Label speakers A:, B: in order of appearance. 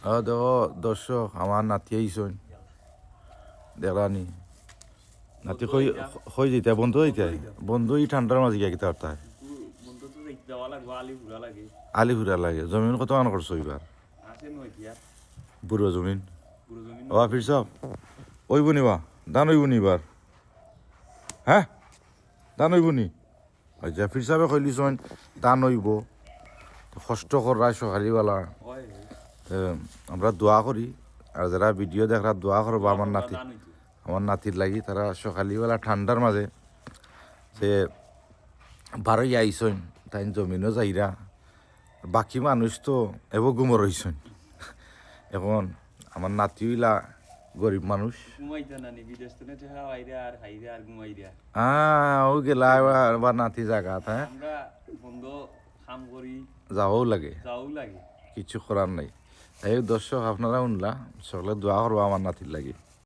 A: দেখো দর্শক আমার নাতি আইসন দেখলানি নাতি কই যেতে বন্ধু হইতে বন্ধু ই ঠান্ডার মাঝে গিয়া কিতা তাই আলিপুরা লাগে জমিন কত মান করছো এবার বুড়ো জমিন ও ফির সব ওইব নিবা দান হইব নি এবার হ্যাঁ দান হইব নি আচ্ছা ফির সাহেবে কইলিছন দান হইব কষ্ট করা সকালবেলা আমরা দোয়া করি আর যারা ভিডিও দেখরা দোয়া করবো আমার নাতির লাগি তারা সকালবেলা ঠান্ডার মাঝে সে বারোই আইসন তাই জমিনও যাইরা বাকি মানুষ তো এব গুমর হইসন এখন আমার নাতি হইলা গরিব মানুষ ও গেলা এবার নাতি জায়গা হ্যাঁ যাওয়াও লাগে কিছু করার নাই এই দর্শক আপনারা শুনলা সকলে দোয়া করবো আমার নাতির লাগে।